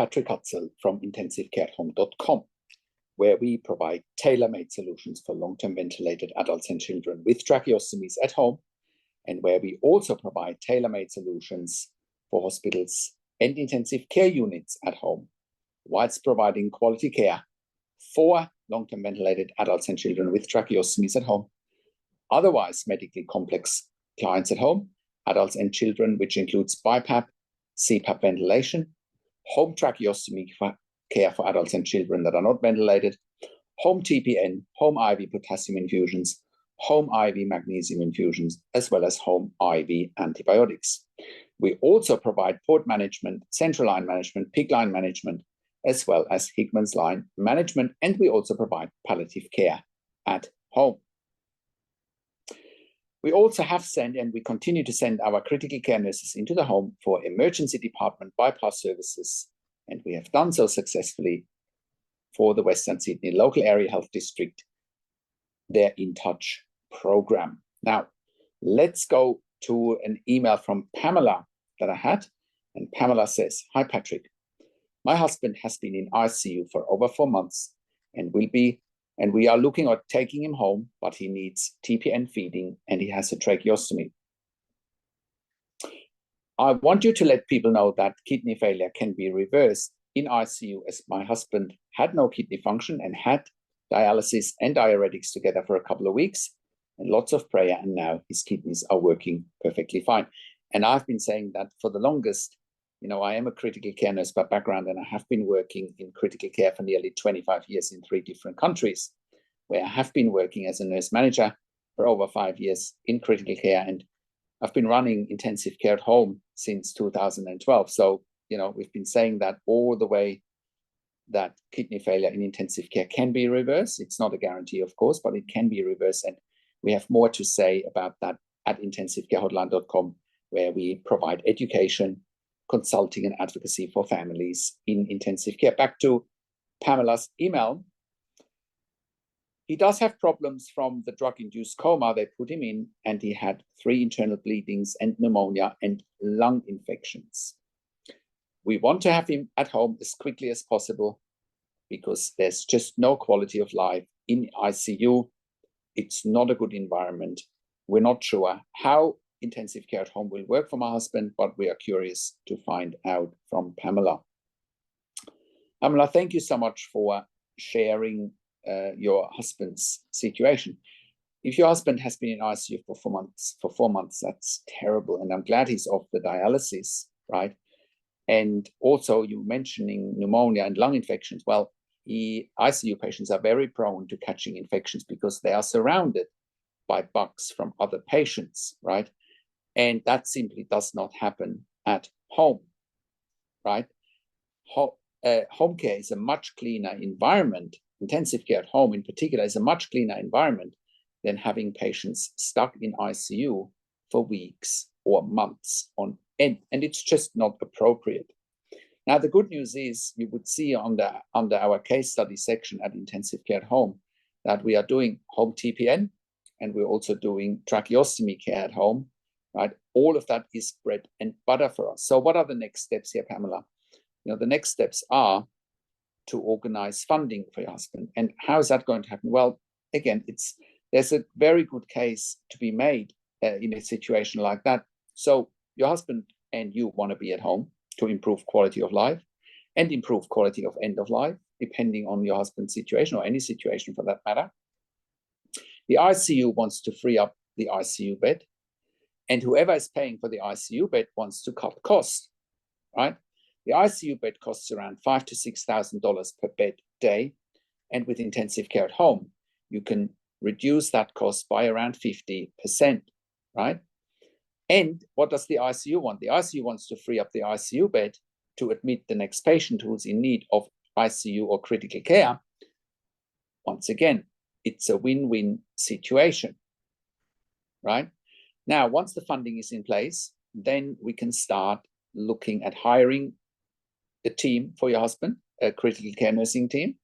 Patrik Hutzel from intensivecareathome.com, where we provide tailor-made solutions for long-term ventilated adults and children with tracheostomies at home, and where we also provide tailor-made solutions for hospitals and intensive care units at home, whilst providing quality care for long-term ventilated adults and children with tracheostomies at home, otherwise medically complex clients at home, adults and children, which includes BIPAP, CPAP ventilation, home tracheostomy care for adults and children that are not ventilated, home TPN, home IV potassium infusions, home IV magnesium infusions, as well as home IV antibiotics. We also provide port management, central line management, PICC line management, as well as Hickman's line management, and we also provide palliative care at home. We also have sent, and we continue to send, our critical care nurses into the home for emergency department bypass services, and we have done so successfully for the Western Sydney Local Area Health District, their In Touch program. Now, let's go to an email from Pamela that I had, and Pamela says, "Hi Patrik, my husband has been in ICU for over 4 months and we are looking at taking him home, but he needs TPN feeding and he has a tracheostomy. I want you to let people know that kidney failure can be reversed in ICU, as my husband had no kidney function and had dialysis and diuretics together for a couple of weeks and lots of prayer, and now his kidneys are working perfectly fine." And I've been saying that for the longest. You know, I am a critical care nurse by background, and I have been working in critical care for nearly 25 years in 3 different countries, where I have been working as a nurse manager for over 5 years in critical care. And I've been running intensive care at home since 2012. So, you know, we've been saying that all the way, that kidney failure in intensive care can be reversed. It's not a guarantee, of course, but it can be reversed. And we have more to say about that at intensivecarehotline.com, where we provide education, consulting and advocacy for families in intensive care. Back to Pamela's email. He does have problems from the drug-induced coma they put him in, and he had 3 internal bleedings and pneumonia and lung infections. We want to have him at home as quickly as possible because there's just no quality of life in ICU. It's not a good environment. We're not sure how intensive care at home will work for my husband, but we are curious to find out from Pamela. Pamela, thank you so much for sharing your husband's situation. If your husband has been in ICU for 4 months, that's terrible. And I'm glad he's off the dialysis, right? And also you mentioning pneumonia and lung infections. Well, ICU patients are very prone to catching infections because they are surrounded by bugs from other patients, right? And that simply does not happen at home, right? Home care is a much cleaner environment. Intensive care at home in particular is a much cleaner environment than having patients stuck in ICU for weeks or months on end. And it's just not appropriate. Now, the good news is you would see under our case study section at Intensive Care at Home that we are doing home TPN, and we're also doing tracheostomy care at home. Right? All of that is bread and butter for us. So what are the next steps here, Pamela? You know, the next steps are to organize funding for your husband. And how is that going to happen? Well, again, there's a very good case to be made in a situation like that. So your husband and you want to be at home to improve quality of life and improve quality of end of life, depending on your husband's situation or any situation for that matter. The ICU wants to free up the ICU bed. And whoever is paying for the ICU bed wants to cut costs, right? The ICU bed costs around $5,000 to $6,000 per bed day. And with intensive care at home, you can reduce that cost by around 50%, right? And what does the ICU want? The ICU wants to free up the ICU bed to admit the next patient who's in need of ICU or critical care. Once again, it's a win-win situation, right? Now, once the funding is in place, then we can start looking at hiring a team for your husband, a critical care nursing team,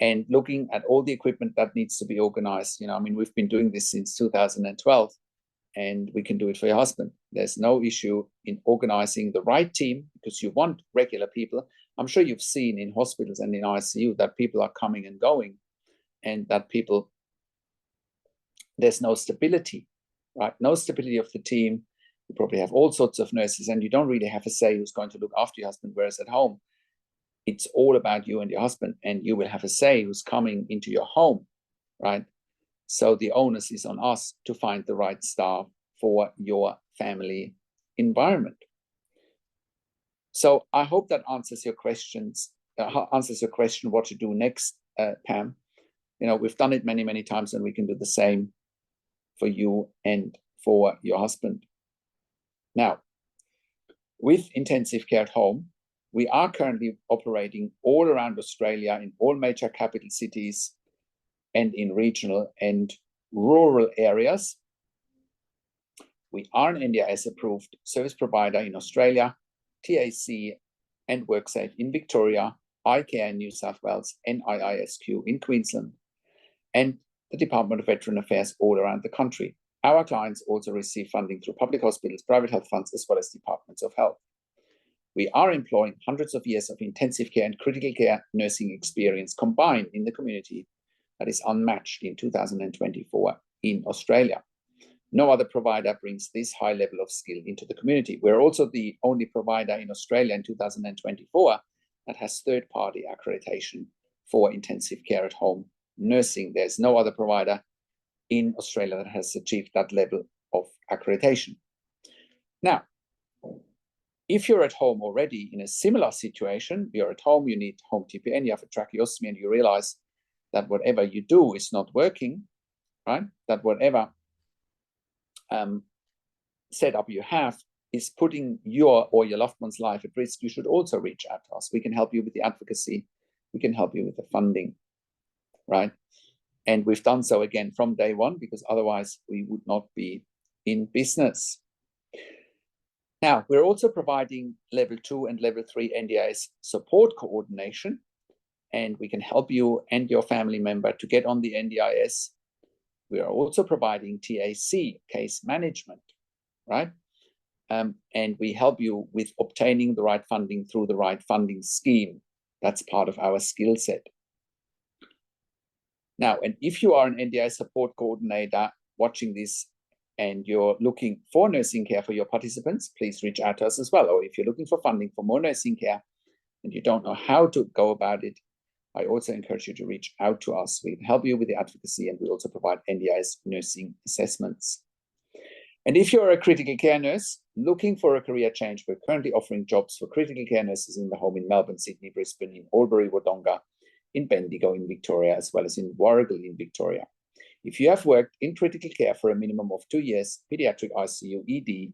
and looking at all the equipment that needs to be organized. You know, I mean, we've been doing this since 2012, and we can do it for your husband. There's no issue in organizing the right team because you want regular people, I'm sure you've seen in hospitals and in ICU that people are coming and going, and that there's no stability, right? No stability of the team. You probably have all sorts of nurses, and you don't really have a say who's going to look after your husband, whereas at home, it's all about you and your husband, and you will have a say who's coming into your home, right? So the onus is on us to find the right staff for your family environment. So I hope that answers your questions, answers your question what to do next, Pam. You know, we've done it many, many times, and we can do the same for you and for your husband. Now, with intensive care at home, we are currently operating all around Australia in all major capital cities and in regional and rural areas. We are an NDIS approved service provider in Australia, TAC and WorkSafe in Victoria, iCare in New South Wales, and IISQ in Queensland, and the Department of Veteran Affairs all around the country. Our clients also receive funding through public hospitals, private health funds, as well as departments of health. We are employing hundreds of years of intensive care and critical care nursing experience combined in the community that is unmatched in 2024 in Australia. No other provider brings this high level of skill into the community. We're also the only provider in Australia in 2024 that has third-party accreditation for intensive care at home nursing. There's no other provider in Australia that has achieved that level of accreditation. Now, if you're at home already in a similar situation, you're at home, you need home TPN, you have a tracheostomy, and you realize that whatever you do is not working, right? That whatever setup you have is putting your or your loved one's life at risk, you should also reach out to us. We can help you with the advocacy. We can help you with the funding, right? And we've done so again from day one, because otherwise we would not be in business. Now, we're also providing level 2 and level 3 NDIS support coordination, and we can help you and your family member to get on the NDIS. We are also providing TAC, case management, right? And we help you with obtaining the right funding through the right funding scheme. That's part of our skill set. Now, and if you are an NDIS support coordinator watching this and you're looking for nursing care for your participants, please reach out to us as well. Or if you're looking for funding for more nursing care and you don't know how to go about it, I also encourage you to reach out to us. We can help you with the advocacy, and we also provide NDIS nursing assessments. And if you're a critical care nurse looking for a career change, we're currently offering jobs for critical care nurses in the home in Melbourne, Sydney, Brisbane, in Albury, Wodonga, in Bendigo in Victoria, as well as in Warragul in Victoria. If you have worked in critical care for a minimum of 2 years, pediatric ICU, ED,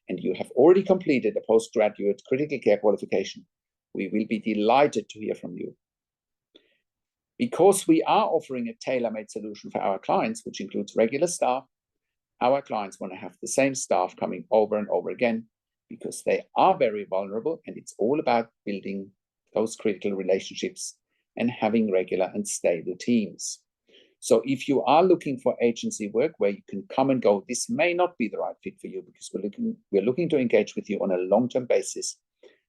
and you have already completed a postgraduate critical care qualification, we will be delighted to hear from you. Because we are offering a tailor-made solution for our clients, which includes regular staff, our clients want to have the same staff coming over and over again, because they are very vulnerable, and it's all about building those critical relationships and having regular and stable teams. So if you are looking for agency work where you can come and go, this may not be the right fit for you, because we're looking to engage with you on a long-term basis,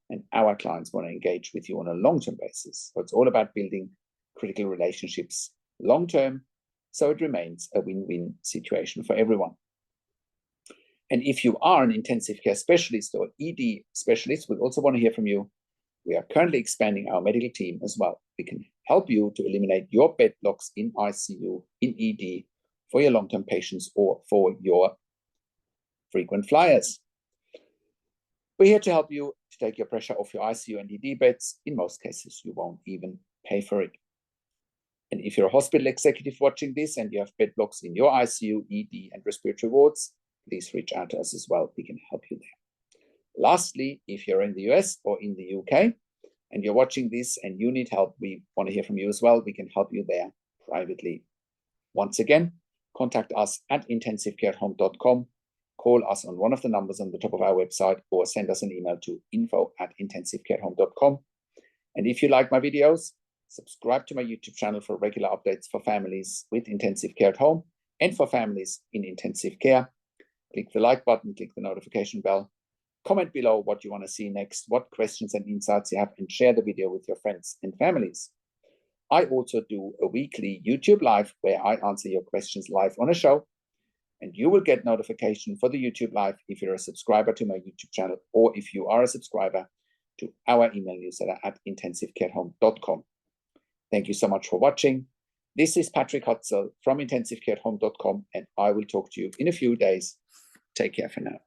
and our clients want to engage with you on a long-term basis. So it's all about building critical relationships long-term, so it remains a win-win situation for everyone. And if you are an intensive care specialist or ED specialist, we also want to hear from you. We are currently expanding our medical team as well. We can help you to eliminate your bed blocks in ICU, in ED, for your long-term patients or for your frequent flyers. We're here to help you to take your pressure off your ICU and ED beds. In most cases, you won't even pay for it. And if you're a hospital executive watching this and you have bed blocks in your ICU, ED, and respiratory wards, please reach out to us as well. We can help you there. Lastly, if you're in the US or in the UK and you're watching this and you need help, we want to hear from you as well. We can help you there privately. Once again, contact us at intensivecareathome.com, call us on one of the numbers on the top of our website, or send us an email to info@intensivecareathome.com. And if you like my videos, subscribe to my YouTube channel for regular updates for families with intensive care at home and for families in intensive care. Click the like button, click the notification bell, Comment below what you want to see next, what questions and insights you have, and share the video with your friends and families. I also do a weekly YouTube live where I answer your questions live on a show, and you will get notification for the YouTube live if you're a subscriber to my YouTube channel, or if you are a subscriber to our email newsletter at intensivecareathome.com. Thank you so much for watching. This is Patrik Hutzel from intensivecareathome.com, and I will talk to you in a few days. Take care for now.